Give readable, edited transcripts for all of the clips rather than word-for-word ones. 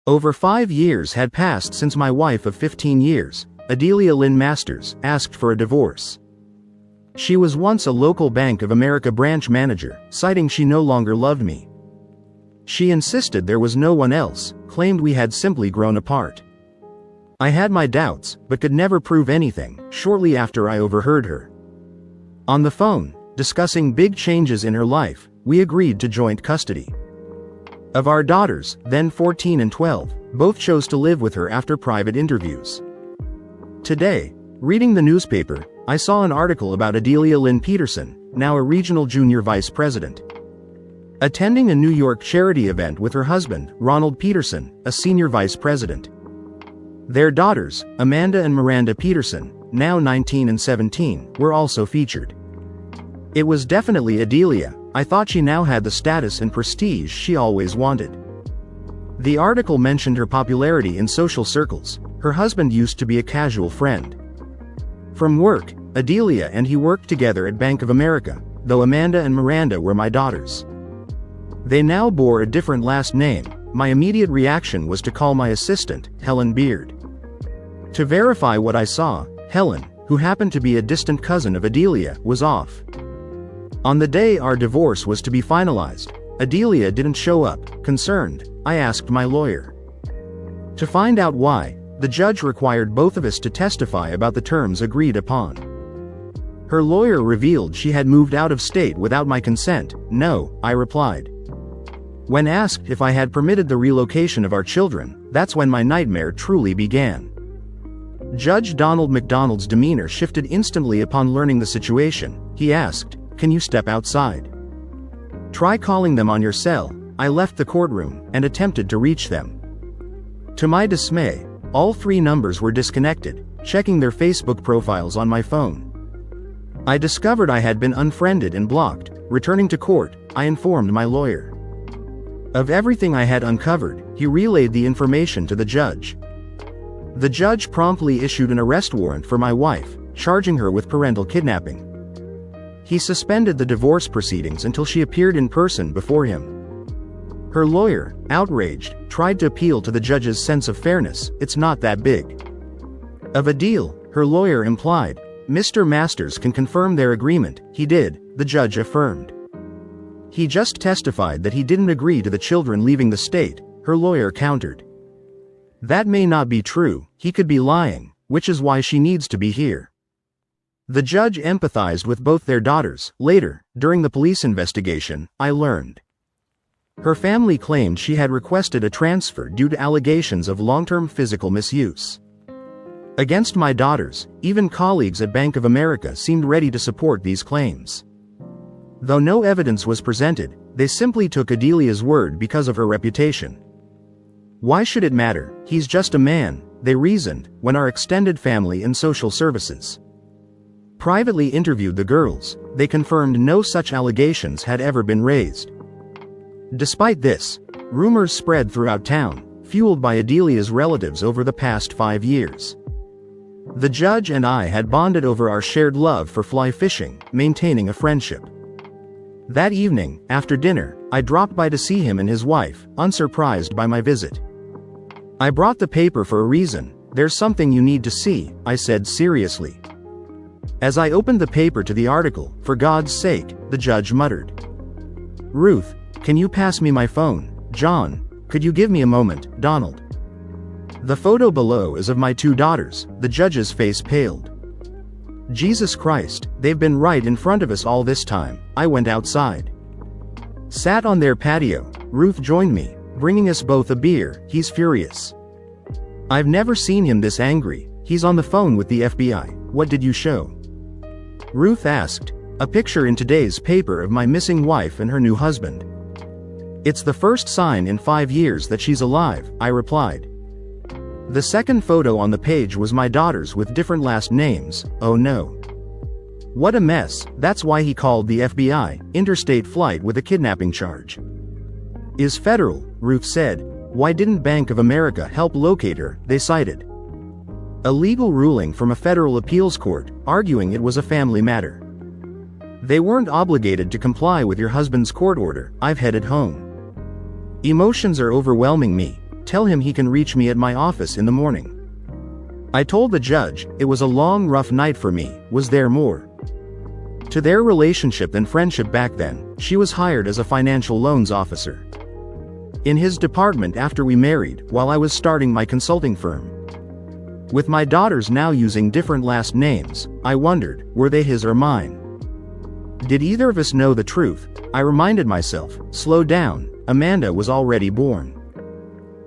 Over 5 years had passed since my wife of 15 years, Adelia Lynn Masters, asked for a divorce. She was once a local Bank of America branch manager, citing she no longer loved me. She insisted there was no one else, claimed we had simply grown apart. I had my doubts, but could never prove anything. Shortly after, I overheard her on the phone, discussing big changes in her life. We agreed to joint custody of our daughters, then 14 and 12, both chose to live with her after private interviews. Today, reading the newspaper, I saw an article about Adelia Lynn Peterson, now a regional junior vice president, attending a New York charity event with her husband, Ronald Peterson, a senior vice president. Their daughters, Amanda and Miranda Peterson, now 19 and 17, were also featured. It was definitely Adelia. I thought she now had the status and prestige she always wanted. The article mentioned her popularity in social circles. Her husband used to be a casual friend from work. Adelia and he worked together at Bank of America, though Amanda and Miranda were my daughters. They now bore a different last name. My immediate reaction was to call my assistant, Helen Beard, to verify what I saw. Helen, who happened to be a distant cousin of Adelia, was off. On the day our divorce was to be finalized, Adelia didn't show up. Concerned, I asked my lawyer to find out why. The judge required both of us to testify about the terms agreed upon. Her lawyer revealed she had moved out of state without my consent. No, I replied. When asked if I had permitted the relocation of our children, that's when my nightmare truly began. Judge Donald McDonald's demeanor shifted instantly upon learning the situation. He asked, "Can you step outside? Try calling them on your cell." I left the courtroom and attempted to reach them. To my dismay, all 3 numbers were disconnected. Checking their Facebook profiles on my phone, I discovered I had been unfriended and blocked. Returning to court, I informed my lawyer of everything I had uncovered. He relayed the information to the judge. The judge promptly issued an arrest warrant for my wife, charging her with parental kidnapping. He suspended the divorce proceedings until she appeared in person before him. Her lawyer, outraged, tried to appeal to the judge's sense of fairness. "It's not that big of a deal," her lawyer implied. "Mr. Masters can confirm their agreement." He did, the judge affirmed. "He just testified that he didn't agree to the children leaving the state," her lawyer countered. "That may not be true. He could be lying, which is why she needs to be here." The judge empathized with both their daughters. Later, during the police investigation, I learned her family claimed she had requested a transfer due to allegations of long-term physical misuse against my daughters. Even colleagues at Bank of America seemed ready to support these claims. Though no evidence was presented, they simply took Adelia's word because of her reputation. "Why should it matter? He's just a man," they reasoned, when our extended family and social services privately interviewed the girls. They confirmed no such allegations had ever been raised. Despite this, rumors spread throughout town, fueled by Adelia's relatives over the past 5 years. The judge and I had bonded over our shared love for fly fishing, maintaining a friendship. That evening, after dinner, I dropped by to see him and his wife, unsurprised by my visit. "I brought the paper for a reason. There's something you need to see," I said seriously. As I opened the paper to the article, "For God's sake," the judge muttered. "Ruth, can you pass me my phone?" "John, could you give me a moment?" "Donald." The photo below is of my 2 daughters. The judge's face paled. "Jesus Christ, they've been right in front of us all this time." I went outside, sat on their patio. Ruth joined me, bringing us both a beer. "He's furious. I've never seen him this angry. He's on the phone with the FBI. What did you show?" Ruth asked. "A picture in today's paper of my missing wife and her new husband. It's the first sign in 5 years that she's alive," I replied. The second photo on the page was my daughters with different last names. Oh no. What a mess. That's why he called the FBI. Interstate flight with a kidnapping charge is federal, Ruth said. Why didn't Bank of America help locate her? They cited a legal ruling from a federal appeals court, arguing it was a family matter. They weren't obligated to comply with your husband's court order. I've headed home. Emotions are overwhelming me. Tell him he can reach me at my office in the morning. I told the judge, it was a long, rough night for me. Was there more to their relationship than friendship back then? She was hired as a financial loans officer in his department after we married, while I was starting my consulting firm. With my daughters now using different last names, I wondered, were they his or mine? Did either of us know the truth? I reminded myself, slow down, Amanda was already born.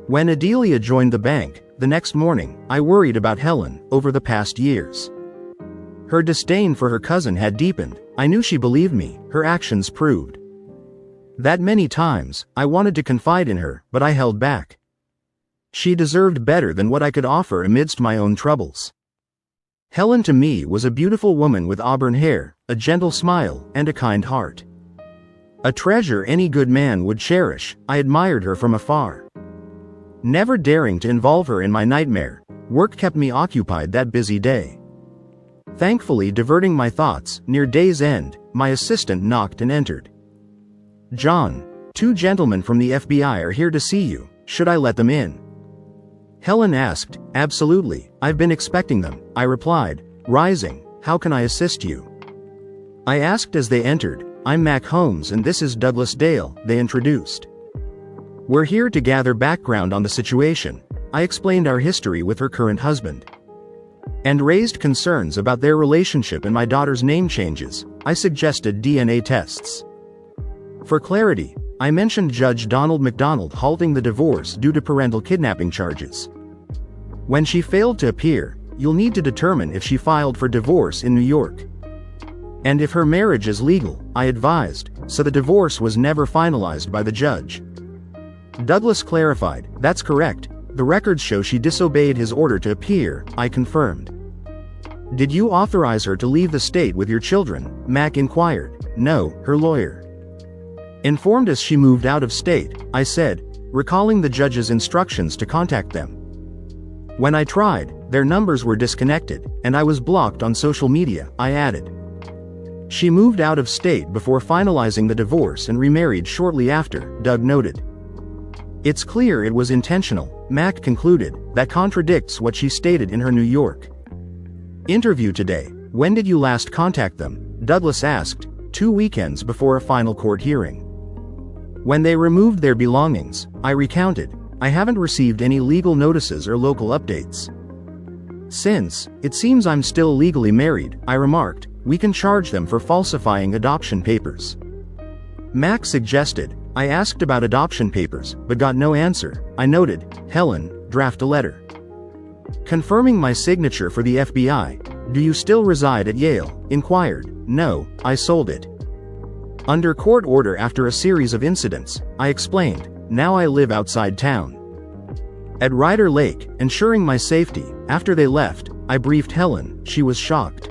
When Adelia joined the bank, the next morning, I worried about Helen. Over the past years, her disdain for her cousin had deepened. I knew she believed me, her actions proved that many times. I wanted to confide in her, but I held back. She deserved better than what I could offer amidst my own troubles. Helen to me was a beautiful woman with auburn hair, a gentle smile, and a kind heart. A treasure any good man would cherish. I admired her from afar, never daring to involve her in my nightmare. Work kept me occupied that busy day. Thankfully, diverting my thoughts, near day's end, my assistant knocked and entered. John, 2 gentlemen from the FBI are here to see you. Should I let them in? Helen asked. Absolutely, I've been expecting them, I replied, rising. How can I assist you? I asked as they entered. I'm Mac Holmes and this is Douglas Dale, they introduced. We're here to gather background on the situation. I explained our history with her current husband and raised concerns about their relationship and my daughter's name changes. I suggested DNA tests. For clarity, I mentioned Judge Donald McDonald halting the divorce due to parental kidnapping charges. When she failed to appear, you'll need to determine if she filed for divorce in New York and if her marriage is legal, I advised, so the divorce was never finalized by the judge. Douglas clarified, that's correct, the records show she disobeyed his order to appear, I confirmed. Did you authorize her to leave the state with your children? Mac inquired. No, her lawyer informed us she moved out of state, I said, recalling the judge's instructions to contact them. When I tried, their numbers were disconnected, and I was blocked on social media, I added. She moved out of state before finalizing the divorce and remarried shortly after, Doug noted. It's clear it was intentional, Mac concluded. That contradicts what she stated in her New York interview today. When did you last contact them? Douglas asked. 2 weekends before a final court hearing. When they removed their belongings, I recounted. I haven't received any legal notices or local updates since. It seems I'm still legally married, I remarked. We can charge them for falsifying adoption papers, Mac suggested. I asked about adoption papers, but got no answer. I noted, Helen, draft a letter confirming my signature for the FBI. Do you still reside at Yale? Inquired. No, I sold it under court order after a series of incidents, I explained. Now I live outside town at Ryder Lake, ensuring my safety. After they left, I briefed Helen. She was shocked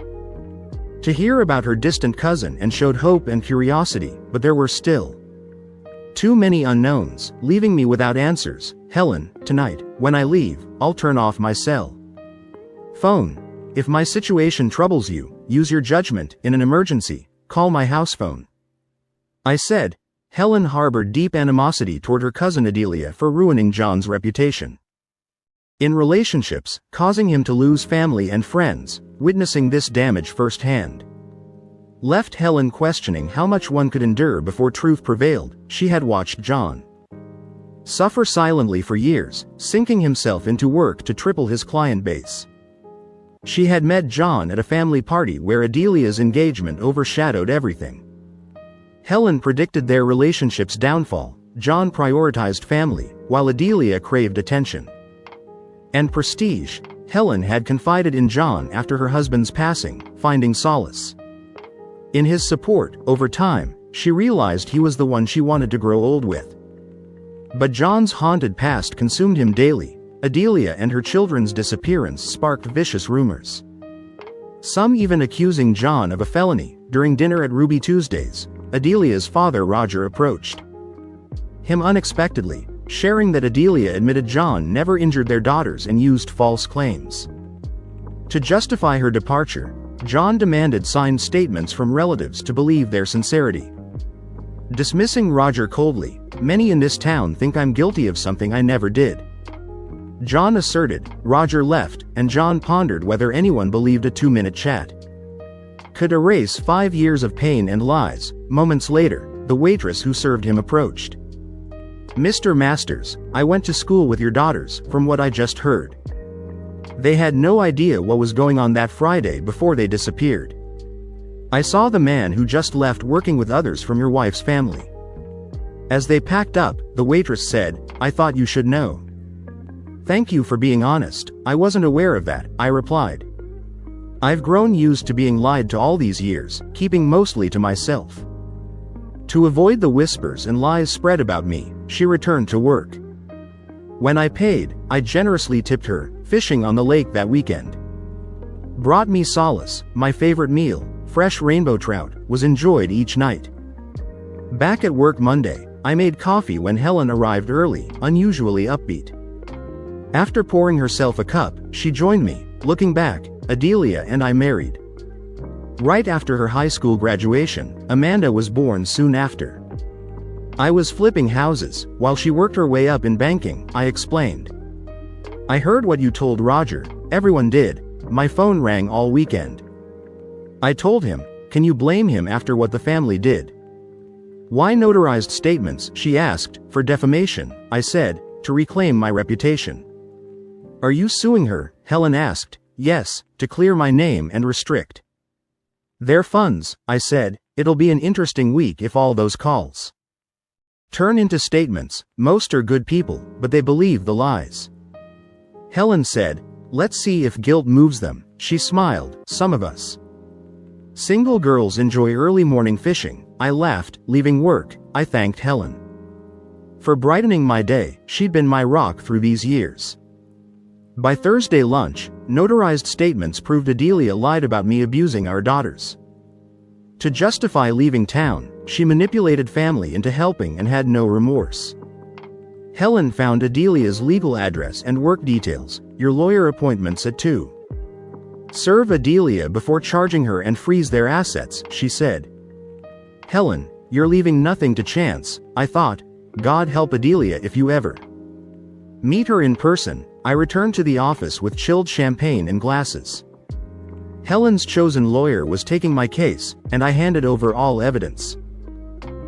to hear about her distant cousin and showed hope and curiosity, but there were still too many unknowns, leaving me without answers. Helen, tonight, when I leave, I'll turn off my cell phone. If my situation troubles you, use your judgment. In an emergency, call my house phone, I said. Helen harbored deep animosity toward her cousin Adelia for ruining John's reputation in relationships, causing him to lose family and friends. Witnessing this damage firsthand left Helen questioning how much one could endure before truth prevailed. She had watched John suffer silently for years, sinking himself into work to triple his client base. She had met John at a family party where Adelia's engagement overshadowed everything. Helen predicted their relationship's downfall. John prioritized family, while Adelia craved attention and prestige. Helen had confided in John after her husband's passing, finding solace in his support. Over time, she realized he was the one she wanted to grow old with. But John's haunted past consumed him daily. Adelia and her children's disappearance sparked vicious rumors, some even accusing John of a felony. During dinner at Ruby Tuesdays, Adelia's father Roger approached him unexpectedly, sharing that Adelia admitted John never injured their daughters and used false claims to justify her departure. John demanded signed statements from relatives to believe their sincerity. Dismissing Roger coldly, many in this town think I'm guilty of something I never did. John asserted. Roger left, and John pondered whether anyone believed a 2-minute chat could erase 5 years of pain and lies. Moments later, the waitress who served him approached. "Mr. Masters, I went to school with your daughters, from what I just heard. They had no idea what was going on that Friday before they disappeared. I saw the man who just left working with others from your wife's family." As they packed up, the waitress said, "I thought you should know." "Thank you for being honest. I wasn't aware of that," I replied. "I've grown used to being lied to all these years, keeping mostly to myself." To avoid the whispers and lies spread about me, she returned to work. When I paid, I generously tipped her. Fishing on the lake that weekend brought me solace. My favorite meal, fresh rainbow trout, was enjoyed each night. Back at work Monday, I made coffee when Helen arrived early, unusually upbeat. After pouring herself a cup, she joined me. Looking back, Adelia and I married right after her high school graduation. Amanda was born soon after. I was flipping houses, while she worked her way up in banking, I explained. "I heard what you told Roger." "Everyone did. My phone rang all weekend." I told him. "Can you blame him after what the family did?" "Why notarized statements?" she asked. "For defamation," I said, "to reclaim my reputation." "Are you suing her?" Helen asked. "Yes, to clear my name and restrict their funds," I said. "It'll be an interesting week if all those calls turn into statements. Most are good people, but they believe the lies." Helen said, "Let's see if guilt moves them." She smiled. "Some of us single girls enjoy early morning fishing." I laughed. Leaving work, I thanked Helen for brightening my day. She'd been my rock through these years. By Thursday lunch, notarized statements proved Adelia lied about me abusing our daughters. To justify leaving town, she manipulated family into helping and had no remorse. Helen found Adelia's legal address and work details. "Your lawyer appointments at 2. Serve Adelia before charging her and freeze their assets," she said. "Helen, you're leaving nothing to chance," I thought. "God help Adelia if you ever meet her in person." I returned to the office with chilled champagne and glasses. Helen's chosen lawyer was taking my case, and I handed over all evidence.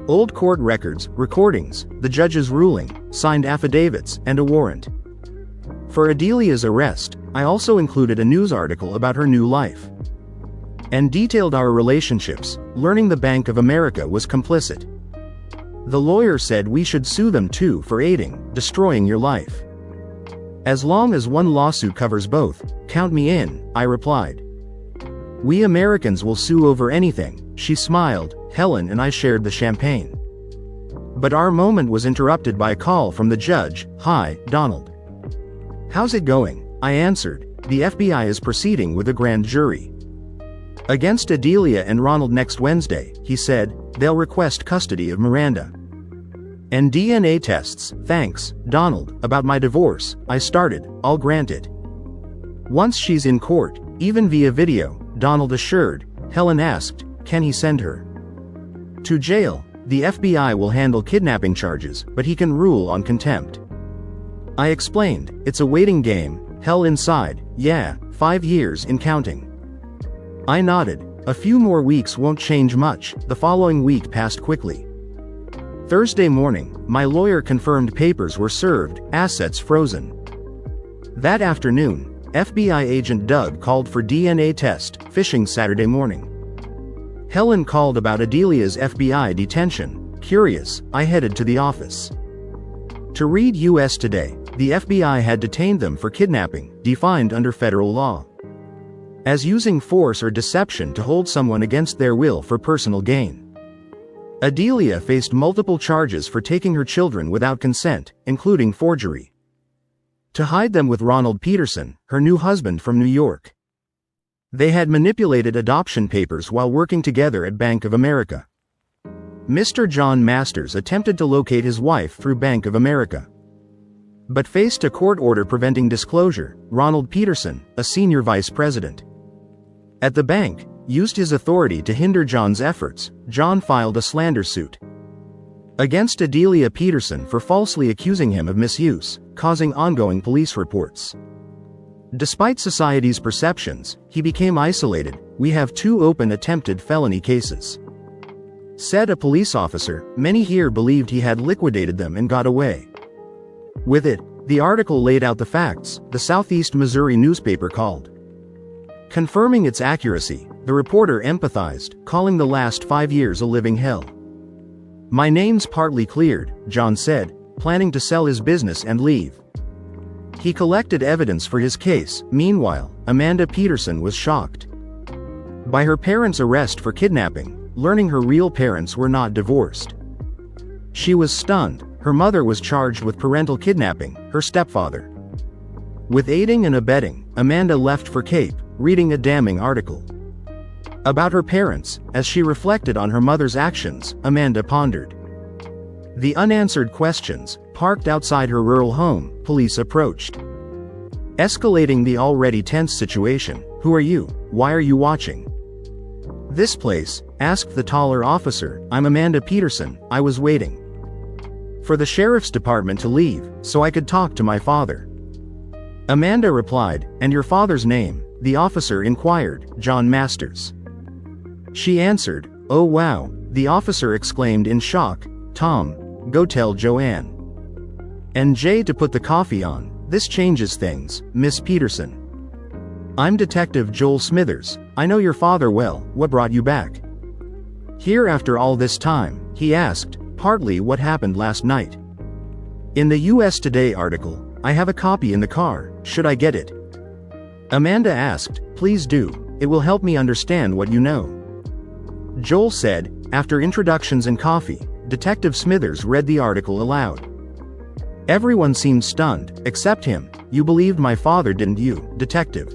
Old court records, recordings, the judge's ruling, signed affidavits, and a warrant for Adelia's arrest. I also included a news article about her new life and detailed our relationships, learning the Bank of America was complicit. The lawyer said we should sue them too for aiding, destroying your life. "As long as one lawsuit covers both, count me in," I replied. "We Americans will sue over anything." She smiled. Helen and I shared the champagne. But our moment was interrupted by a call from the judge. "Hi, Donald. How's it going?" I answered. "The FBI is proceeding with a grand jury against Adelia and Ronald next Wednesday," he said. "They'll request custody of Miranda and DNA tests." "Thanks, Donald. About my divorce," I started. "I'll grant it once she's in court, even via video," Donald assured. Helen asked, "Can he send her to jail?" "The FBI will handle kidnapping charges, but he can rule on contempt," I explained. "It's a waiting game." Hell inside. "Yeah, 5 years in counting." I nodded. A few more weeks won't change much. The following week passed quickly. Thursday morning, my lawyer confirmed papers were served, assets frozen. That afternoon, FBI agent Doug called for DNA test. Fishing Saturday morning. Helen called about Adelia's FBI detention. Curious, I headed to the office to read US Today. The FBI had detained them for kidnapping, defined under federal law as using force or deception to hold someone against their will for personal gain. Adelia faced multiple charges for taking her children without consent, including forgery to hide them with Ronald Peterson, her new husband from New York. They had manipulated adoption papers while working together at Bank of America. Mr. John Masters attempted to locate his wife through Bank of America, but faced a court order preventing disclosure. Ronald Peterson, a senior vice president at the bank, used his authority to hinder John's efforts. John filed a slander suit against Adelia Peterson for falsely accusing him of misuse. causing ongoing police reports. Despite society's perceptions, he became isolated. We have 2 open attempted felony cases. Said a police officer, many here believed he had liquidated them and got away with it. The article laid out the facts, the Southeast Missouri newspaper called. Confirming its accuracy, the reporter empathized, calling the last 5 years a living hell. My name's partly cleared, John said, planning to sell his business and leave. He collected evidence for his case. Meanwhile, Amanda Peterson was shocked by her parents' arrest for kidnapping, learning her real parents were not divorced. She was stunned. Her mother was charged with parental kidnapping, her stepfather with aiding and abetting. Amanda left for Cape, reading a damning article about her parents. As she reflected on her mother's actions, Amanda pondered the unanswered questions. Parked outside her rural home, police approached, escalating the already tense situation. Who are you? Why are you watching this place? Asked the taller officer. I'm Amanda Peterson. I was waiting for the sheriff's department to leave, so I could talk to my father. Amanda replied. And your father's name? The officer inquired. John Masters. She answered. Oh wow, the officer exclaimed in shock. Tom, go tell Joanne and Jay to put the coffee on. This changes things, Miss Peterson. I'm Detective Joel Smithers. I know your father well. What brought you back here after all this time? He asked. Partly what happened last night. In the US Today article, I have a copy in the car. Should I get it? Amanda asked. Please do. It will help me understand what you know. Joel said. After introductions and coffee, Detective Smithers read the article aloud. Everyone seemed stunned, except him. You believed my father, didn't you, Detective?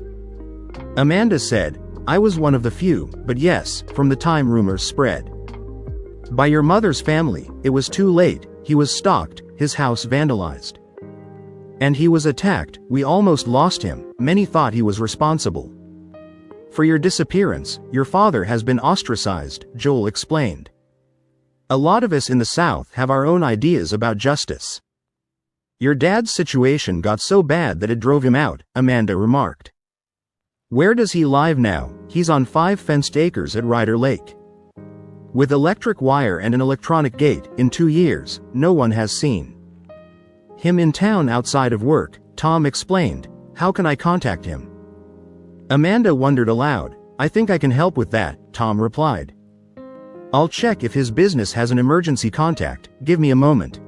Amanda said. I was one of the few, but yes, from the time rumors spread by your mother's family, it was too late. He was stalked, his house vandalized, and he was attacked. We almost lost him. Many thought he was responsible for your disappearance. Your father has been ostracized, Joel explained. A lot of us in the South have our own ideas about justice. Your dad's situation got so bad that it drove him out, Amanda remarked. Where does he live now? He's on 5 fenced acres at Ryder Lake, with electric wire and an electronic gate. In 2 years, no one has seen him in town outside of work, Tom explained. How can I contact him? Amanda wondered aloud. I think I can help with that, Tom replied. I'll check if his business has an emergency contact. Give me a moment.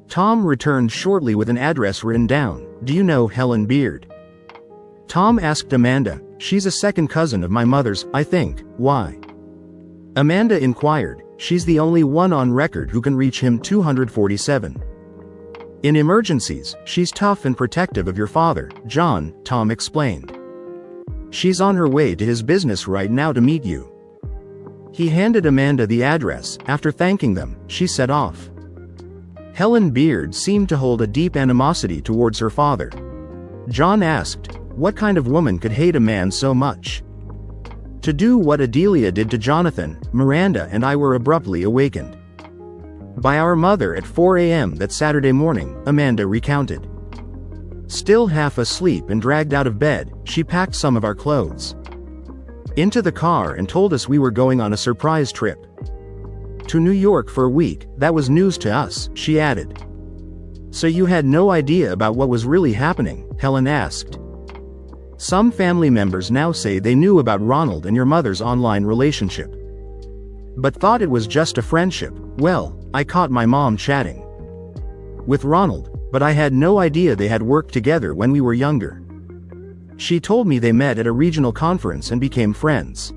Tom returned shortly with an address written down. Do you know Helen Beard? Tom asked Amanda. She's a second cousin of my mother's, I think. Why? Amanda inquired. She's the only one on record who can reach him. 247. In emergencies, she's tough and protective of your father, John, Tom explained. She's on her way to his business right now to meet you. He handed Amanda the address. After thanking them, she set off. Helen Beard seemed to hold a deep animosity towards her father. John asked, what kind of woman could hate a man so much? To do what Adelia did to Jonathan, Miranda and I were abruptly awakened by our mother at 4 a.m. that Saturday morning, Amanda recounted. Still half asleep and dragged out of bed, she packed some of our clothes into the car and told us we were going on a surprise trip to New York for a week. That was news to us, she added. So you had no idea about what was really happening? Helen asked. Some family members now say they knew about Ronald and your mother's online relationship, but thought it was just a friendship. Well, I caught my mom chatting with Ronald, but I had no idea they had worked together when we were younger. She told me they met at a regional conference and became friends.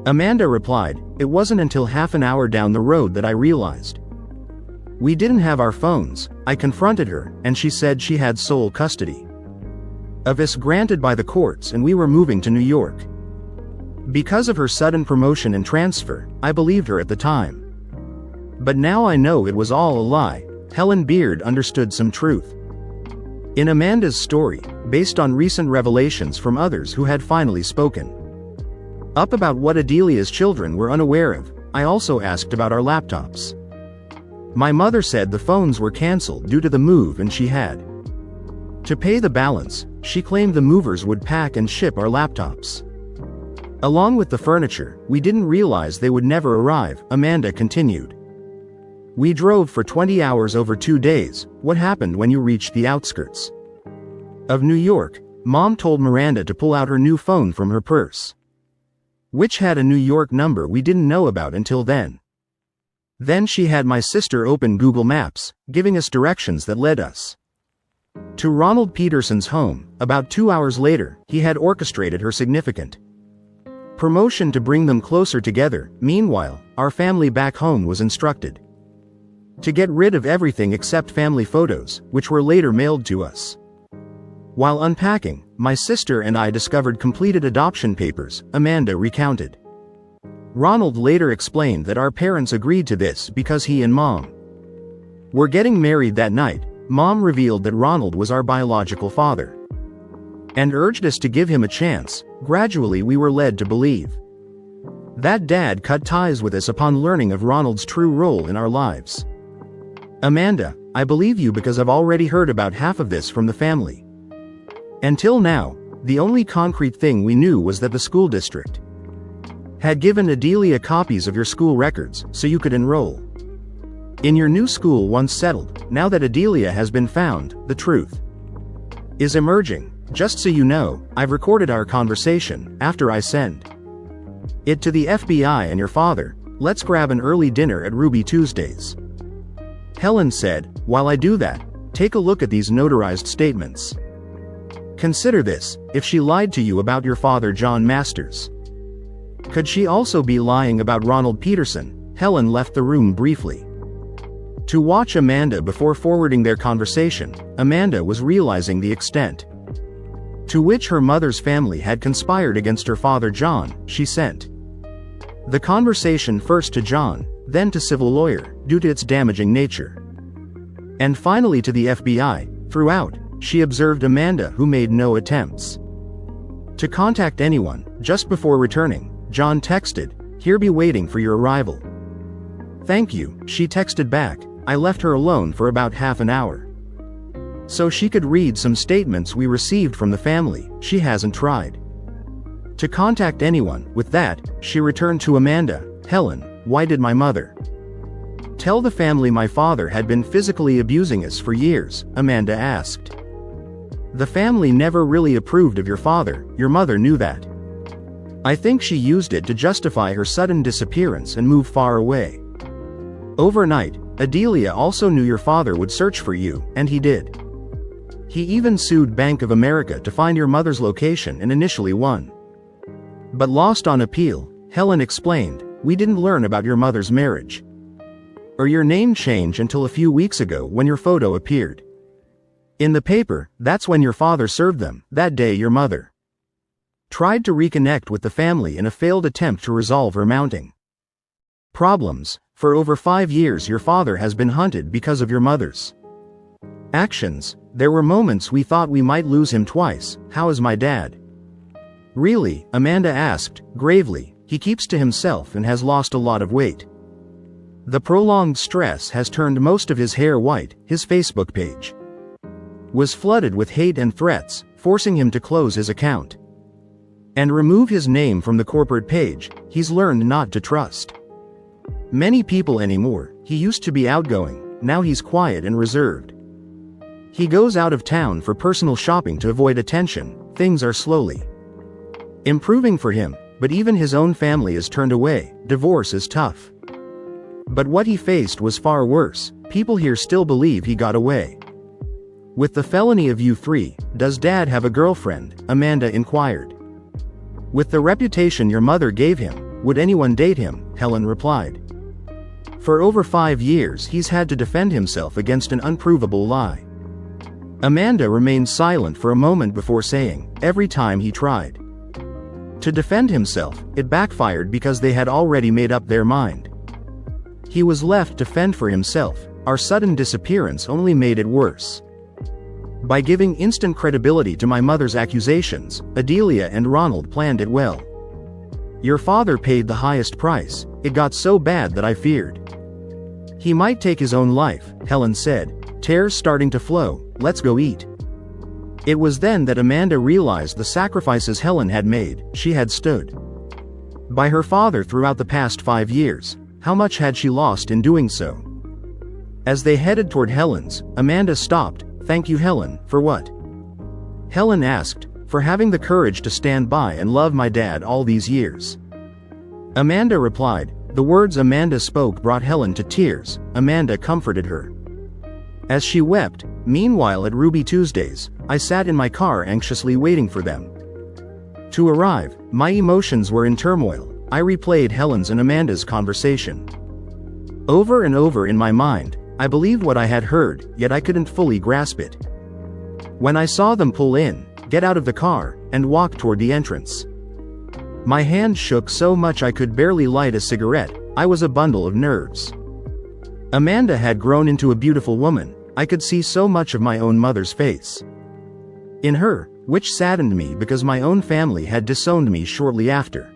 Amanda replied, it wasn't until half an hour down the road that I realized. We didn't have our phones. I confronted her, and she said she had sole custody of us granted by the courts and we were moving to New York. Because of her sudden promotion and transfer, I believed her at the time. But now I know it was all a lie. Helen Beard understood some truth in Amanda's story, based on recent revelations from others who had finally spoken up about what Adelia's children were unaware of. I also asked about our laptops. My mother said the phones were cancelled due to the move and she had to pay the balance. She claimed the movers would pack and ship our laptops along with the furniture. We didn't realize they would never arrive, Amanda continued. We drove for 20 hours over 2 days. What happened when you reached the outskirts of New York? Mom told Miranda to pull out her new phone from her purse, which had a New York number we didn't know about until then. Then she had my sister open Google Maps, giving us directions that led us to Ronald Peterson's home. About 2 hours later, he had orchestrated her significant promotion to bring them closer together. Meanwhile, our family back home was instructed to get rid of everything except family photos, which were later mailed to us. While unpacking, my sister and I discovered completed adoption papers, Amanda recounted. Ronald later explained that our parents agreed to this because he and Mom were getting married that night. Mom revealed that Ronald was our biological father and urged us to give him a chance. Gradually we were led to believe that Dad cut ties with us upon learning of Ronald's true role in our lives. Amanda, I believe you because I've already heard about half of this from the family. Until now, the only concrete thing we knew was that the school district had given Adelia copies of your school records so you could enroll in your new school once settled. Now that Adelia has been found, the truth is emerging. Just so you know, I've recorded our conversation. After I send it to the FBI and your father, let's grab an early dinner at Ruby Tuesdays. Helen said, while I do that, take a look at these notarized statements. Consider this: if she lied to you about your father John Masters, could she also be lying about Ronald Peterson? Helen left the room briefly to watch Amanda before forwarding their conversation. Amanda was realizing the extent to which her mother's family had conspired against her father John. She sent the conversation first to John, then to civil lawyer, due to its damaging nature, and finally to the FBI. Throughout, she observed Amanda, who made no attempts to contact anyone. Just before returning, John texted, "Here be waiting for your arrival." "Thank you," she texted back. I left her alone for about half an hour so she could read some statements we received from the family. She hasn't tried to contact anyone. With that, she returned to Amanda. "Helen, why did my mother tell the family my father had been physically abusing us for years?" Amanda asked. "The family never really approved of your father. Your mother knew that. I think she used it to justify her sudden disappearance and move far away. Overnight, Adelia also knew your father would search for you, and he did. He even sued Bank of America to find your mother's location and initially won, but lost on appeal." Helen explained, "We didn't learn about your mother's marriage or your name change until a few weeks ago when your photo appeared in the paper. That's when your father served them. That day your mother tried to reconnect with the family in a failed attempt to resolve her mounting problems. For over 5 years your father has been hunted because of your mother's actions. There were moments we thought we might lose him twice." "How is my dad?" "Really?" Amanda asked, gravely. "He keeps to himself and has lost a lot of weight. The prolonged stress has turned most of his hair white. His Facebook page was flooded with hate and threats, forcing him to close his account and remove his name from the corporate page. He's learned not to trust many people anymore. He used to be outgoing, now he's quiet and reserved. He goes out of town for personal shopping to avoid attention. Things are slowly improving for him, but even his own family is turned away. Divorce is tough, but what he faced was far worse. People here still believe he got away with the felony of U3. Does Dad have a girlfriend?" Amanda inquired. "With the reputation your mother gave him, would anyone date him?" Helen replied. "For over 5 years he's had to defend himself against an unprovable lie." Amanda remained silent for a moment before saying, "Every time he tried to defend himself, it backfired because they had already made up their mind. He was left to fend for himself. Our sudden disappearance only made it worse. By giving instant credibility to my mother's accusations, Adelia and Ronald planned it well. Your father paid the highest price. It got so bad that I feared "He might take his own life," Helen said, tears starting to flow. "Let's go eat." It was then that Amanda realized the sacrifices Helen had made. She had stood by her father throughout the past 5 years. How much had she lost in doing so? As they headed toward Helen's, Amanda stopped. "Thank you, Helen, for what?" Helen asked. "For having the courage to stand by and love my dad all these years." Amanda replied. The words Amanda spoke brought Helen to tears. Amanda comforted her as she wept. Meanwhile, at Ruby Tuesdays, I sat in my car anxiously waiting for them to arrive. My emotions were in turmoil. I replayed Helen's and Amanda's conversation over and over in my mind. I believed what I had heard, yet I couldn't fully grasp it. When I saw them pull in, get out of the car, and walk toward the entrance, my hand shook so much I could barely light a cigarette. I was a bundle of nerves. Amanda had grown into a beautiful woman. I could see so much of my own mother's face in her, which saddened me because my own family had disowned me shortly after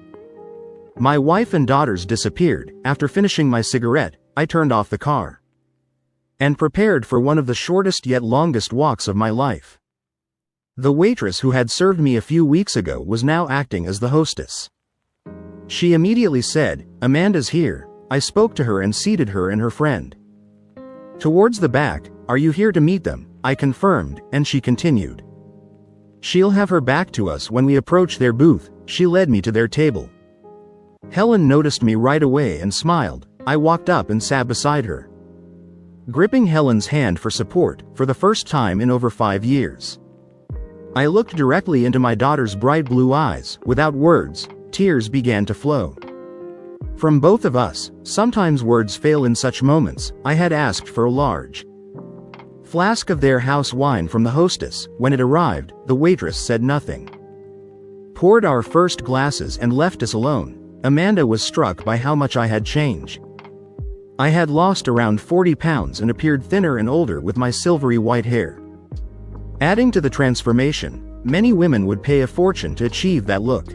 my wife and daughters disappeared. After finishing my cigarette, I turned off the car and prepared for one of the shortest yet longest walks of my life. The waitress who had served me a few weeks ago was now acting as the hostess. She immediately said, "Amanda's here." I spoke to her and seated her and her friend towards the back. "Are you here to meet them?" I confirmed, and she continued, "She'll have her back to us when we approach their booth." She led me to their table. Helen noticed me right away and smiled. I walked up and sat beside her, gripping Helen's hand for support. For the first time in over 5 years, I looked directly into my daughter's bright blue eyes. Without words, tears began to flow from both of us. Sometimes words fail in such moments. I had asked for a large flask of their house wine from the hostess. When it arrived, the waitress said nothing, poured our first glasses, and left us alone. Amanda was struck by how much I had changed. I had lost around 40 pounds and appeared thinner and older with my silvery white hair. Adding to the transformation, many women would pay a fortune to achieve that look.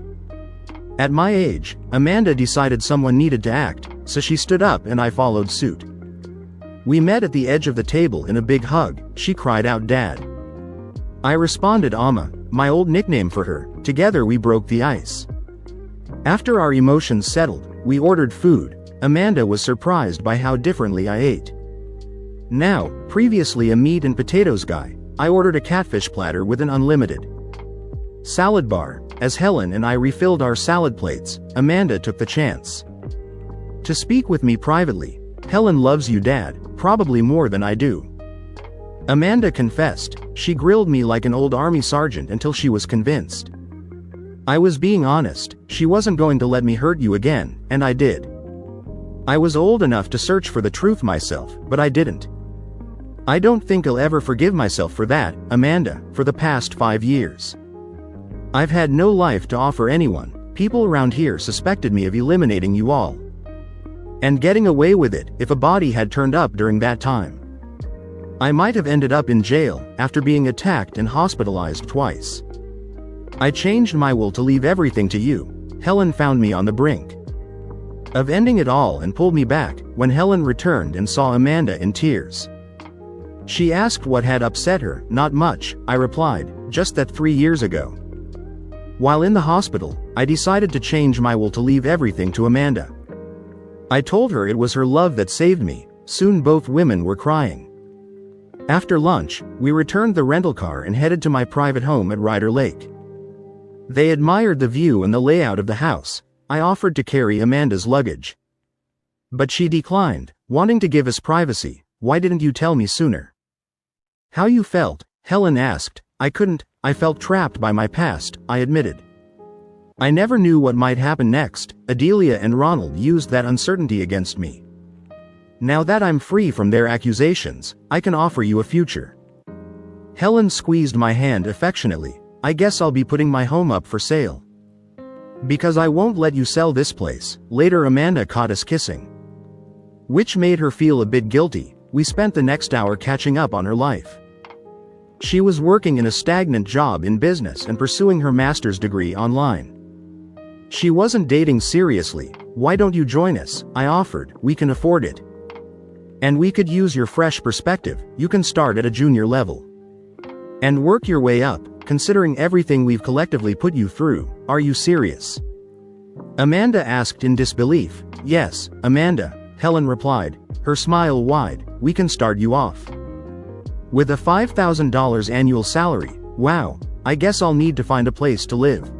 At my age, Amanda decided someone needed to act, so she stood up and I followed suit. We met at the edge of the table in a big hug. She cried out, "Dad." I responded, "Amma," my old nickname for her. Together we broke the ice. After our emotions settled, we ordered food. Amanda was surprised by how differently I ate. Now, previously a meat and potatoes guy, I ordered a catfish platter with an unlimited salad bar. As Helen and I refilled our salad plates, Amanda took the chance to speak with me privately. "Helen loves you, Dad, probably more than I do," Amanda confessed. She grilled me like an old army sergeant until she was convinced I was being honest. She wasn't going to let me hurt you again, and I did. I was old enough to search for the truth myself, but I didn't. I don't think I'll ever forgive myself for that, Amanda. For the past 5 years, I've had no life to offer anyone. People around here suspected me of eliminating you all and getting away with it. If a body had turned up during that time, I might have ended up in jail after being attacked and hospitalized twice. I changed my will to leave everything to you. Helen found me on the brink of ending it all and pulled me back. When Helen returned and saw Amanda in tears, she asked what had upset her. "Not much," I replied, "just that 3 years ago, while in the hospital, I decided to change my will to leave everything to Amanda. I told her it was her love that saved me." Soon both women were crying. After lunch, we returned the rental car and headed to my private home at Ryder Lake. They admired the view and the layout of the house. I offered to carry Amanda's luggage, but she declined, wanting to give us privacy. "Why didn't you tell me sooner how you felt?" Helen asked. "I couldn't. I felt trapped by my past," I admitted. "I never knew what might happen next. Adelia and Ronald used that uncertainty against me. Now that I'm free from their accusations, I can offer you a future." Helen squeezed my hand affectionately. "I guess I'll be putting my home up for sale, because I won't let you sell this place." Later Amanda caught us kissing, which made her feel a bit guilty. We spent the next hour catching up on her life. She was working in a stagnant job in business and pursuing her master's degree online. She wasn't dating seriously. "Why don't you join us?" I offered. "We can afford it." And we could use your fresh perspective. You can start at a junior level and work your way up, considering everything we've collectively put you through. Are you serious?" Amanda asked in disbelief. "Yes, Amanda," Helen replied, her smile wide. "We can start you off with a $5,000 annual salary. Wow, I guess I'll need to find a place to live."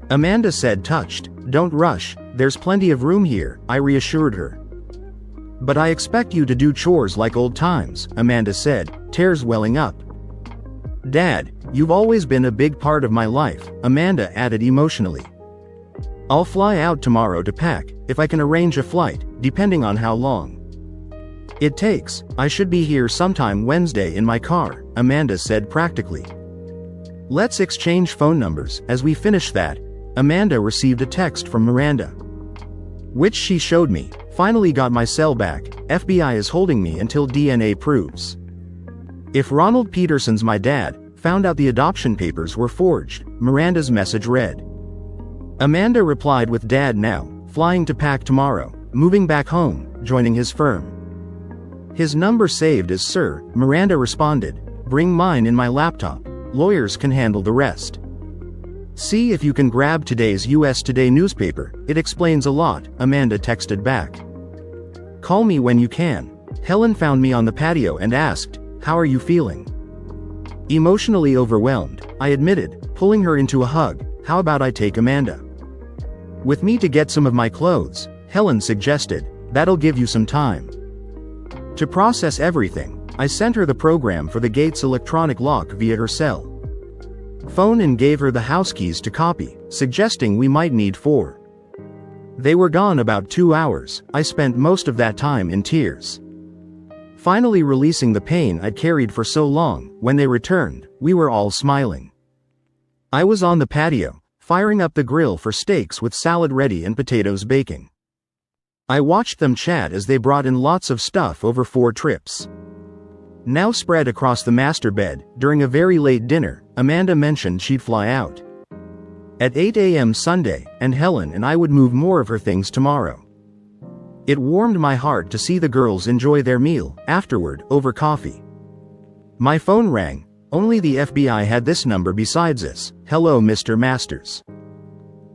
Amanda said, touched. "Don't rush, there's plenty of room here," I reassured her. "But I expect you to do chores like old times," Amanda said, tears welling up. "Dad, you've always been a big part of my life," Amanda added emotionally. "I'll fly out tomorrow to pack, if I can arrange a flight, depending on how long it takes. I should be here sometime Wednesday in my car," Amanda said practically. "Let's exchange phone numbers." As we finished that, Amanda received a text from Miranda, which she showed me. "Finally got my cell back. FBI is holding me until DNA proves if Ronald Peterson's my dad. Found out the adoption papers were forged," Miranda's message read. Amanda replied with "Dad now, flying to pack tomorrow, moving back home, joining his firm. His number saved as Sir," Miranda responded. "Bring mine in my laptop. Lawyers can handle the rest. See if you can grab today's US Today newspaper, it explains a lot," Amanda texted back. "Call me when you can." Helen found me on the patio and asked, "How are you feeling?" "Emotionally overwhelmed," I admitted, pulling her into a hug. "How about I take Amanda with me to get some of my clothes?" Helen suggested. "That'll give you some time to process everything." I sent her the program for the gate's electronic lock via her cell phone and gave her the house keys to copy, suggesting we might need 4. They were gone about 2 hours. I spent most of that time in tears, finally releasing the pain I'd carried for so long. When they returned, we were all smiling. I was on the patio, firing up the grill for steaks with salad ready and potatoes baking. I watched them chat as they brought in lots of stuff over 4 trips, now spread across the master bed. During a very late dinner, Amanda mentioned she'd fly out at 8 a.m. Sunday, and Helen and I would move more of her things tomorrow. It warmed my heart to see the girls enjoy their meal afterward over coffee. My phone rang. Only the FBI had this number besides us. "Hello, Mr. Masters.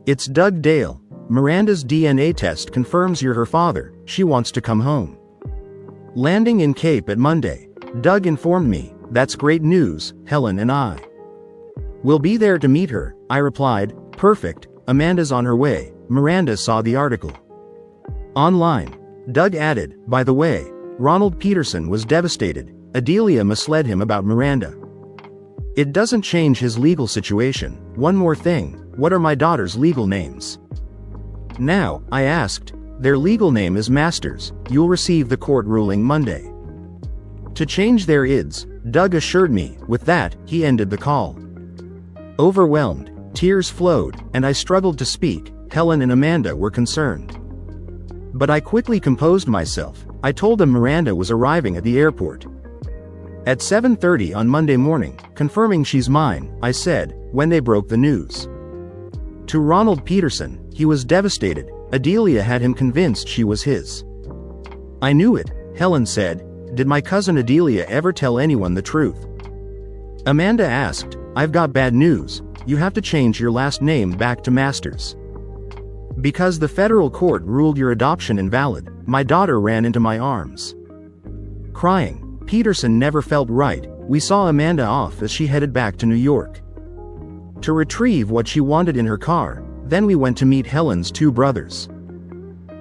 It's Doug Dale. Miranda's DNA test confirms you're her father. She wants to come home. Landing in Cape at Monday." Doug informed me. "That's great news, Helen and I will be there to meet her," I replied. "Perfect, Amanda's on her way." Miranda saw the article online. Doug added, "By the way, Ronald Peterson was devastated. Adelia misled him about Miranda. It doesn't change his legal situation. One more thing, what are my daughter's legal names now?" I asked. "Their legal name is Masters. You'll receive the court ruling Monday to change their IDs," Doug assured me. With that, he ended the call. Overwhelmed, tears flowed, and I struggled to speak. Helen and Amanda were concerned, but I quickly composed myself. I told them Miranda was arriving at the airport at 7:30 on Monday morning, confirming she's mine, I said, when they broke the news to Ronald Peterson. He was devastated. Adelia had him convinced she was his. "I knew it," Helen said. "Did my cousin Adelia ever tell anyone the truth?" Amanda asked. "I've got bad news. You have to change your last name back to Masters, because the federal court ruled your adoption invalid." My daughter ran into my arms, crying. Peterson never felt right. We saw Amanda off as she headed back to New York to retrieve what she wanted in her car. Then we went to meet Helen's 2 brothers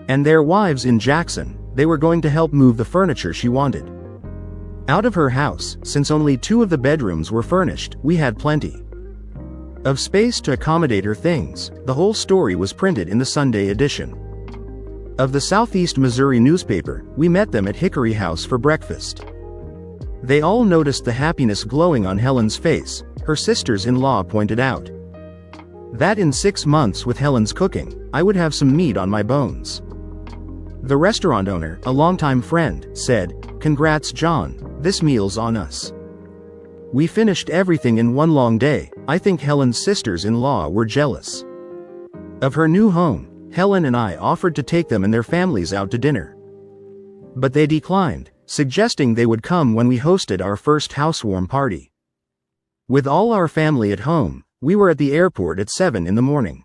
and their wives in Jackson. They were going to help move the furniture she wanted out of her house. Since only 2 of the bedrooms were furnished, we had plenty of space to accommodate her things. The whole story was printed in the Sunday edition of the Southeast Missouri newspaper. We met them at Hickory House for breakfast. They all noticed the happiness glowing on Helen's face. Her sisters-in-law pointed out that in 6 months with Helen's cooking, I would have some meat on my bones. The restaurant owner, a longtime friend, said, "Congrats, John, this meal's on us." We finished everything in one long day. I think Helen's sisters-in-law were jealous of her new home. Helen and I offered to take them and their families out to dinner. But they declined, suggesting they would come when we hosted our first housewarming party. With all our family at home, we were at the airport at 7 in the morning.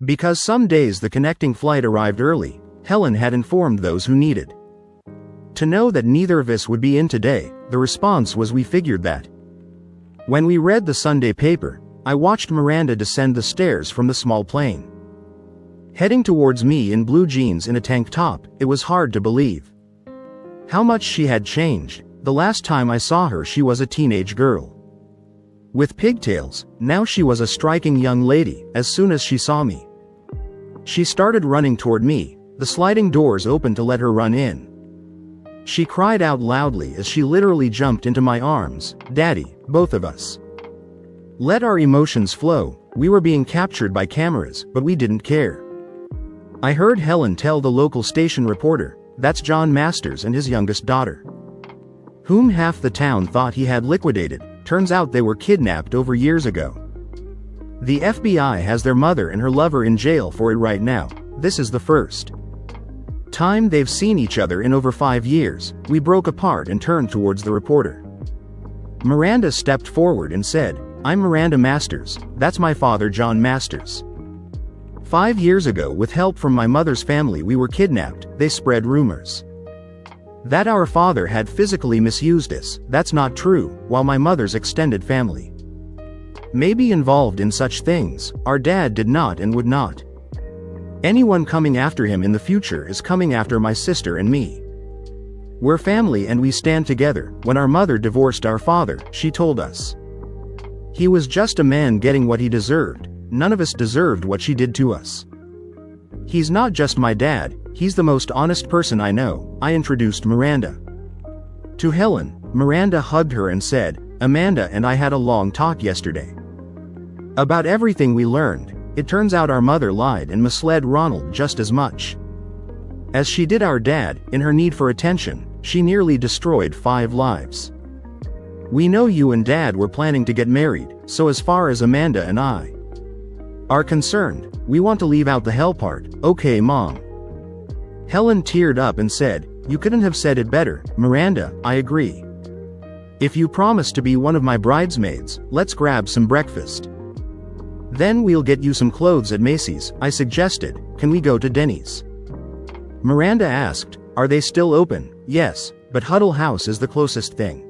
Because some days the connecting flight arrived early, Helen had informed those who needed to know that neither of us would be in today. The response was, we figured that. When we read the Sunday paper, I watched Miranda descend the stairs from the small plane, heading towards me in blue jeans and a tank top. It was hard to believe how much she had changed. The last time I saw her she was a teenage girl with pigtails. Now she was a striking young lady. As soon as she saw me, she started running toward me. The sliding doors opened to let her run in. She cried out loudly as she literally jumped into my arms. Daddy, both of us let our emotions flow. We were being captured by cameras, but we didn't care. I heard Helen tell the local station reporter, "That's John Masters and his youngest daughter, whom half the town thought he had liquidated. Turns out they were kidnapped over years ago. The FBI has their mother and her lover in jail for it right now. This is the first time they've seen each other in over 5 years." We broke apart and turned towards the reporter. Miranda stepped forward and said, "I'm Miranda Masters. That's my father, John Masters. 5 years ago, with help from my mother's family, we were kidnapped. They spread rumors that our father had physically misused us. That's not true. While my mother's extended family may be involved in such things, our dad did not and would not. Anyone coming after him in the future is coming after my sister and me. We're family and we stand together. When our mother divorced our father, she told us he was just a man getting what he deserved. None of us deserved what she did to us. He's not just my dad, he's the most honest person I know." I introduced Miranda to Helen. Miranda hugged her and said, "Amanda and I had a long talk yesterday about everything we learned. It turns out our mother lied and misled Ronald just as much as she did our dad. In her need for attention, she nearly destroyed 5 lives. We know you and Dad were planning to get married, so as far as Amanda and I are concerned, we want to leave out the hell part. Okay, Mom." Helen teared up and said, "You couldn't have said it better, Miranda. I agree. If you promise to be one of my bridesmaids, let's grab some breakfast. Then we'll get you some clothes at Macy's." I suggested, "Can we go to Denny's?" Miranda asked, "Are they still open?" "Yes, but Huddle House is the closest thing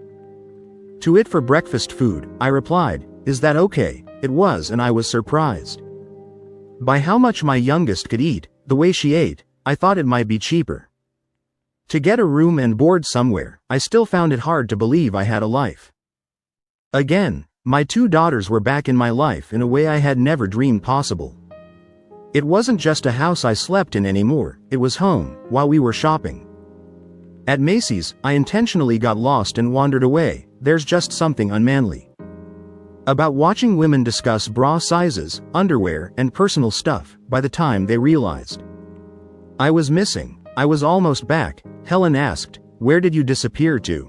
to it for breakfast food," I replied. "Is that okay?" It was, and I was surprised by how much my youngest could eat. The way she ate, I thought it might be cheaper to get a room and board somewhere. I still found it hard to believe I had a life again. My 2 daughters were back in my life in a way I had never dreamed possible. It wasn't just a house I slept in anymore, it was home. While we were shopping at Macy's, I intentionally got lost and wandered away. There's just something unmanly about watching women discuss bra sizes, underwear, and personal stuff. By the time they realized I was missing, I was almost back. Helen asked, "Where did you disappear to?"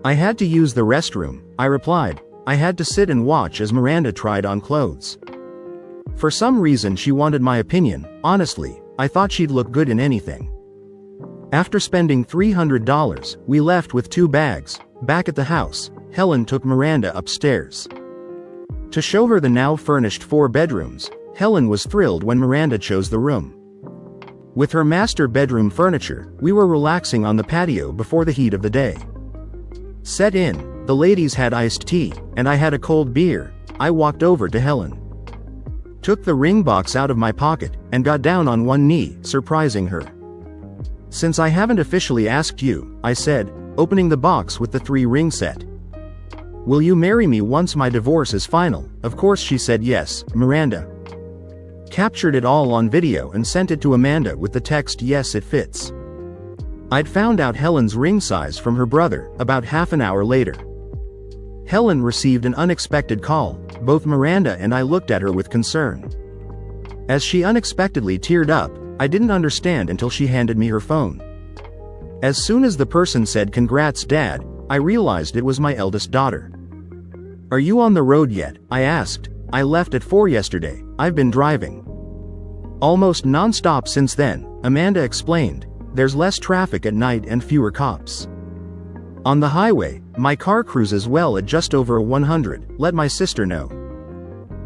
"I had to use the restroom," I replied. I had to sit and watch as Miranda tried on clothes. For some reason she wanted my opinion. Honestly, I thought she'd look good in anything. After spending $300, we left with 2 bags. Back at the house, Helen took Miranda upstairs to show her the now furnished 4 bedrooms. Helen was thrilled when Miranda chose the room with her master bedroom furniture. We were relaxing on the patio before the heat of the day set in. The ladies had iced tea, and I had a cold beer. I walked over to Helen, took the ring box out of my pocket, and got down on one knee, surprising her. "Since I haven't officially asked you," I said, opening the box with the 3 ring set, "will you marry me once my divorce is final?" Of course she said yes. Miranda captured it all on video and sent it to Amanda with the text, "Yes, it fits." I'd found out Helen's ring size from her brother about half an hour later. Helen received an unexpected call. Both Miranda and I looked at her with concern as she unexpectedly teared up. I didn't understand until she handed me her phone. As soon as the person said, "Congrats, Dad," I realized it was my eldest daughter. "Are you on the road yet?" I asked. "I left at 4 yesterday. I've been driving almost non-stop since then," Amanda explained. there's less traffic at night and fewer cops. On the highway, my car cruises well at just over 100, let my sister know.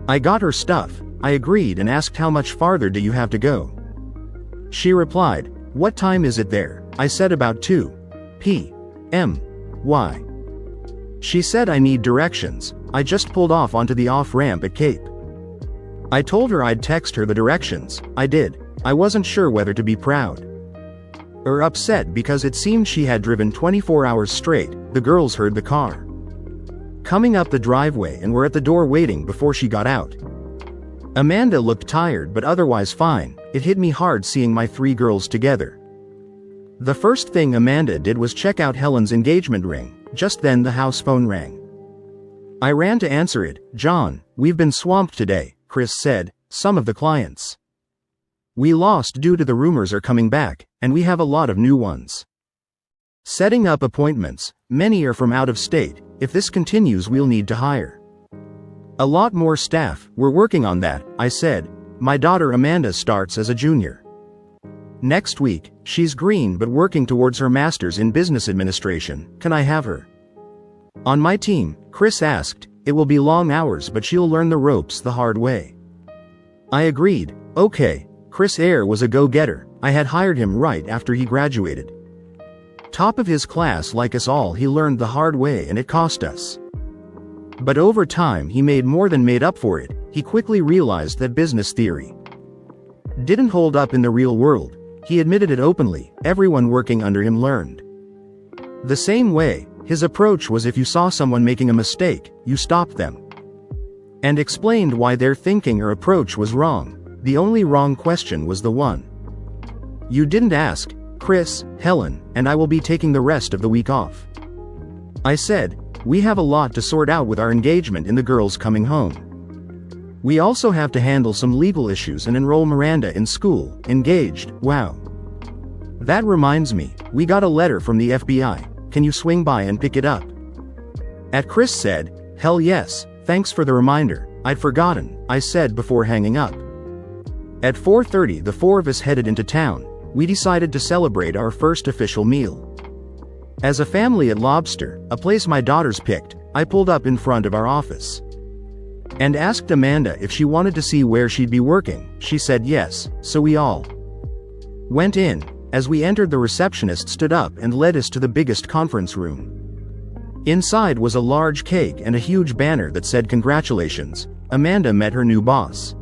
I got her stuff, I agreed and asked how much farther do you have to go. She replied, what time is it there? I said about 2 p.m. Why? She said I need directions, I just pulled off onto the off-ramp at Cape. I told her I'd text her the directions, I did. I wasn't sure whether to be proud or upset because it seemed she had driven 24 hours straight. The girls heard the car coming up the driveway and were at the door waiting before she got out. Amanda looked tired but otherwise fine. It hit me hard seeing my 3 girls together. The first thing Amanda did was check out Helen's engagement ring. Just then the house phone rang. I ran to answer it. John, we've been swamped today, Chris said. Some of the clients we lost due to the rumors are coming back, and we have a lot of new ones setting up appointments. Many are from out of state. If this continues, we'll need to hire a lot more staff. We're working on that, I said. My daughter Amanda starts as a junior next week. She's green but working towards her master's in business administration. Can I have her on my team? Chris asked. It will be long hours but she'll learn the ropes the hard way. I agreed. Okay. Chris Eyre was a go-getter. I had hired him right after he graduated. Top of his class like us all, he learned the hard way and it cost us. But over time he made more than made up for it. He quickly realized that business theory didn't hold up in the real world. He admitted it openly. Everyone working under him learned the same way. His approach was if you saw someone making a mistake, you stopped them and explained why their thinking or approach was wrong. The only wrong question was the one you didn't ask. Chris, Helen, and I will be taking the rest of the week off. I said, we have a lot to sort out with our engagement and the girls coming home. We also have to handle some legal issues and enroll Miranda in school. Engaged, wow. That reminds me, we got a letter from the FBI. Can you swing by and pick it up? Chris said, hell yes, thanks for the reminder. I'd forgotten, I said before hanging up. At 4:30 the 4 of us headed into town. We decided to celebrate our first official meal as a family at Lobster, a place my daughters picked. I pulled up in front of our office and asked Amanda if she wanted to see where she'd be working. She said yes, so we all went in. As we entered, the receptionist stood up and led us to the biggest conference room. Inside was a large cake and a huge banner that said congratulations. Amanda met her new boss.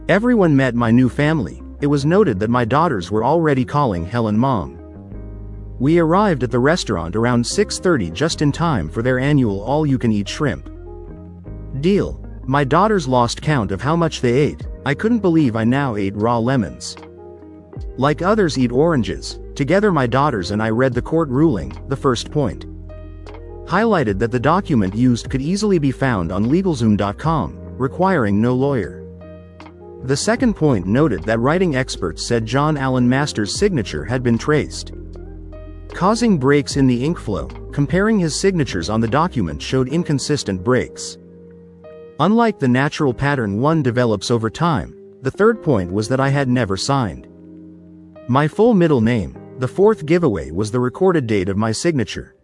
Everyone met my new family. It was noted that my daughters were already calling Helen Mom. We arrived at the restaurant around 6:30 just in time for their annual all-you-can-eat shrimp deal. My daughters lost count of how much they ate. I couldn't believe I now ate raw lemons like others eat oranges. Together my daughters and I read the court ruling. The first point highlighted that the document used could easily be found on LegalZoom.com, requiring no lawyer. The second point noted that writing experts said John Allen Masters' signature had been traced, causing breaks in the ink flow. Comparing his signatures on the document showed inconsistent breaks, unlike the natural pattern one develops over time. The third point was that I had never signed my full middle name. The fourth giveaway was the recorded date of my signature,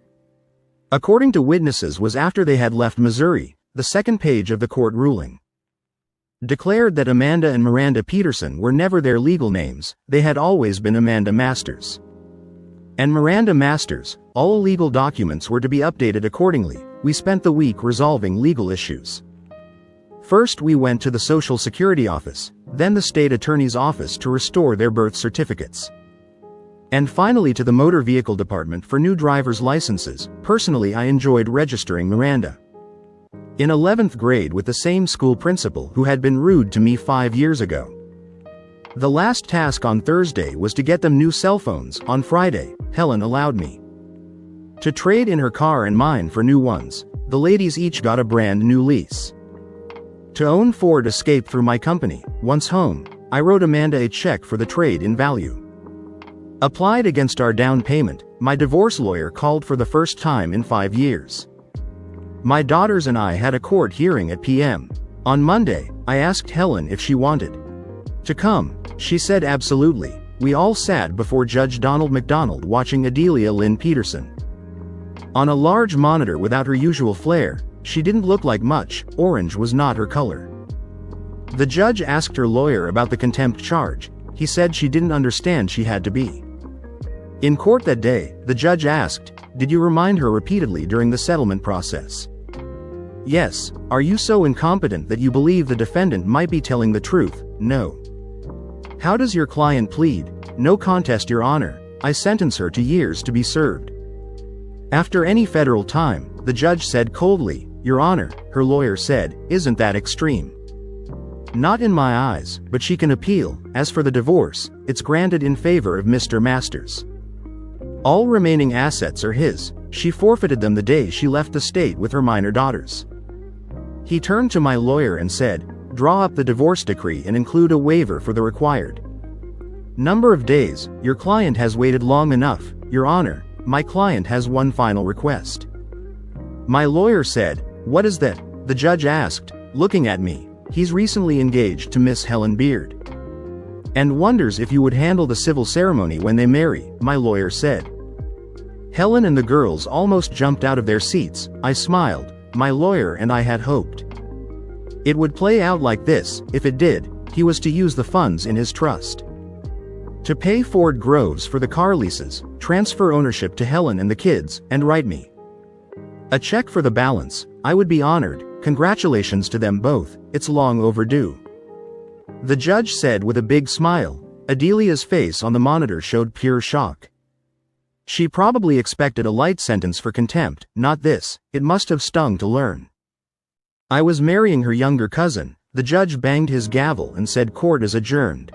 according to witnesses, was after they had left Missouri. The second page of the court ruling declared that Amanda and Miranda Peterson were never their legal names. They had always been Amanda Masters and Miranda Masters. All legal documents were to be updated accordingly. We spent the week resolving legal issues. First we went to the Social Security office, then the state attorney's office to restore their birth certificates, and finally to the motor vehicle department for new driver's licenses. Personally, I enjoyed registering Miranda in 11th grade with the same school principal who had been rude to me 5 years ago. The last task on Thursday was to get them new cell phones. On Friday, Helen allowed me to trade in her car and mine for new ones. The ladies each got a brand new lease to own Ford Escape through my company. Once home, I wrote Amanda a check for the trade-in value applied against our down payment. My divorce lawyer called for the first time in 5 years. My daughters and I had a court hearing at p.m. On Monday, I asked Helen if she wanted to come. She said absolutely. we all sat before Judge Donald McDonald watching Adelia Lynn Peterson. On a large monitor without her usual flair, she didn't look like much. Orange was not her color. The judge asked her lawyer about the contempt charge. He said she didn't understand she had to be. In court that day, the judge asked, "Did you remind her repeatedly during the settlement process?" "Yes." "Are you so incompetent that you believe the defendant might be telling the truth?" "No." "How does your client plead?" "No contest, Your Honor. I sentence her to years to be served." After any federal time, the judge said coldly, "Your Honor," her lawyer said, "isn't that extreme?" "Not in my eyes, but she can appeal. As for the divorce, it's granted in favor of Mr. Masters. All remaining assets are his. She forfeited them the day she left the state with her minor daughters." He turned to my lawyer and said, "Draw up the divorce decree and include a waiver for the required number of days. Your client has waited long enough, Your Honor. My client has one final request." My lawyer said, "What is that?" The judge asked, looking at me. "He's recently engaged to Miss Helen Beard, and wonders if you would handle the civil ceremony when they marry," my lawyer said. Helen and the girls almost jumped out of their seats. I smiled. My lawyer and I had hoped it would play out like this. If it did, he was to use the funds in his trust to pay Ford Groves for the car leases, transfer ownership to Helen and the kids, and write me a check for the balance. I would be honored. Congratulations to them both. It's long overdue," the judge said with a big smile. Adelia's face on the monitor showed pure shock. She probably expected a light sentence for contempt, not this. It must have stung to learn I was marrying her younger cousin. The judge banged his gavel and said court is adjourned.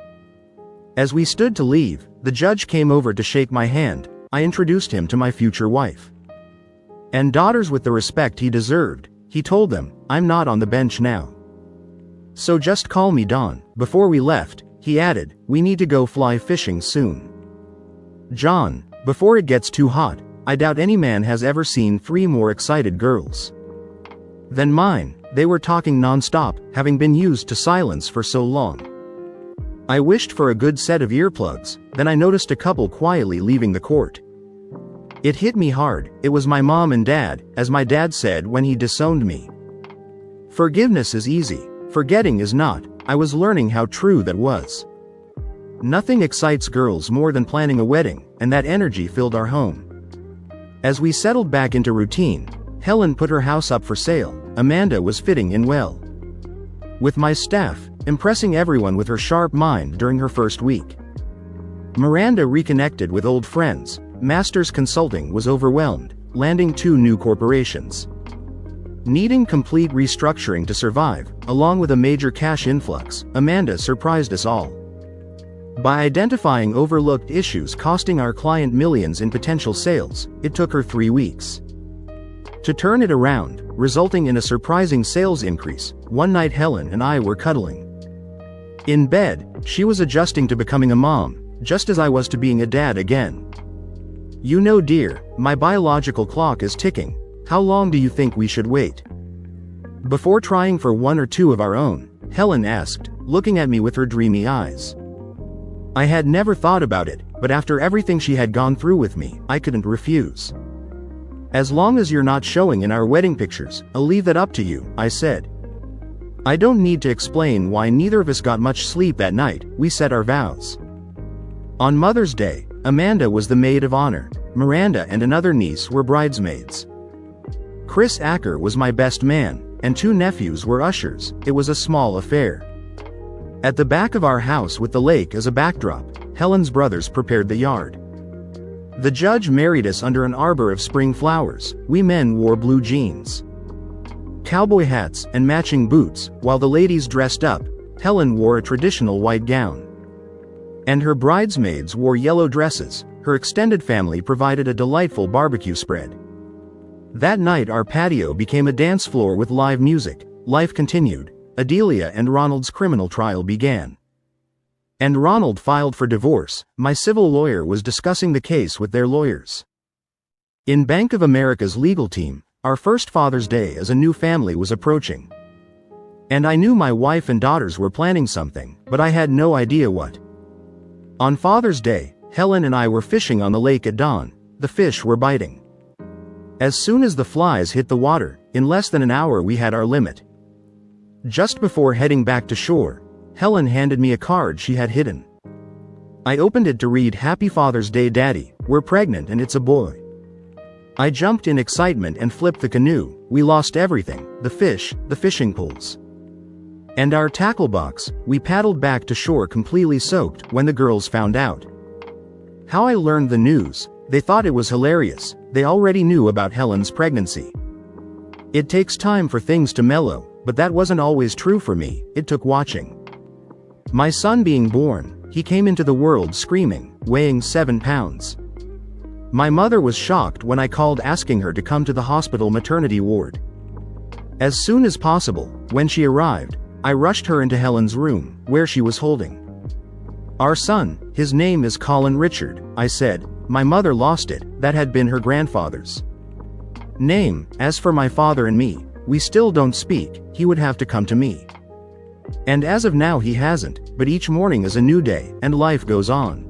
As we stood to leave, the judge came over to shake my hand. I introduced him to my future wife and daughters with the respect he deserved. He told them, "I'm not on the bench now, so just call me Don." Before we left, he added, "We need to go fly fishing soon, John, before it gets too hot." I doubt any man has ever seen 3 more excited girls than mine. They were talking non-stop, having been used to silence for so long. I wished for a good set of earplugs. Then I noticed a couple quietly leaving the court. It hit me hard. It was my mom and dad, as my dad said when he disowned me. Forgiveness is easy. Forgetting is not. I was learning how true that was. Nothing excites girls more than planning a wedding, and that energy filled our home. As we settled back into routine, Helen put her house up for sale. Amanda was fitting in well with my staff, impressing everyone with her sharp mind during her first week. Miranda reconnected with old friends. Masters Consulting was overwhelmed, landing 2 new corporations, needing complete restructuring to survive. Along with a major cash influx, Amanda surprised us all by identifying overlooked issues costing our client millions in potential sales. It took her 3 weeks to turn it around, resulting in a surprising sales increase. One night Helen and I were cuddling in bed. She was adjusting to becoming a mom, just as I was to being a dad again. "You know, dear, my biological clock is ticking. How long do you think we should wait before trying for 1 or 2 of our own?" Helen asked, looking at me with her dreamy eyes. I had never thought about it, but after everything she had gone through with me, I couldn't refuse. "As long as you're not showing in our wedding pictures, I'll leave that up to you," I said. I don't need to explain why neither of us got much sleep that night. We said our vows. On Mother's Day, Amanda was the maid of honor. Miranda and another niece were bridesmaids. Chris Acker was my best man, and 2 nephews were ushers. It was a small affair. At the back of our house with the lake as a backdrop, Helen's brothers prepared the yard. The judge married us under an arbor of spring flowers. We men wore blue jeans, cowboy hats, and matching boots, while the ladies dressed up. Helen wore a traditional white gown, and her bridesmaids wore yellow dresses. Her extended family provided a delightful barbecue spread. That night our patio became a dance floor with live music. Life continued. Adelia and Ronald's criminal trial began. And Ronald filed for divorce. My civil lawyer was discussing the case with their lawyers. In Bank of America's legal team, our first Father's Day as a new family was approaching. And I knew my wife and daughters were planning something, but I had no idea what. On Father's Day, Helen and I were fishing on the lake at dawn. The fish were biting. As soon as the flies hit the water, in less than an hour we had our limit. Just before heading back to shore, Helen handed me a card she had hidden. I opened it to read, "Happy Father's Day, Daddy. We're pregnant and it's a boy." I jumped in excitement and flipped the canoe. We lost everything: the fish, the fishing poles, and our tackle box. We paddled back to shore completely soaked when the girls found out. How I learned the news: they thought it was hilarious. They already knew about Helen's pregnancy. It takes time for things to mellow, but that wasn't always true for me. It took watching my son being born. He came into the world screaming, weighing 7 pounds. My mother was shocked when I called asking her to come to the hospital maternity ward. As soon as possible, when she arrived, I rushed her into Helen's room, where she was holding our son. "His name is Colin Richard," I said. My mother lost it. That had been her grandfather's name. As for my father and me, we still don't speak. He would have to come to me. And as of now he hasn't, but each morning is a new day, and life goes on.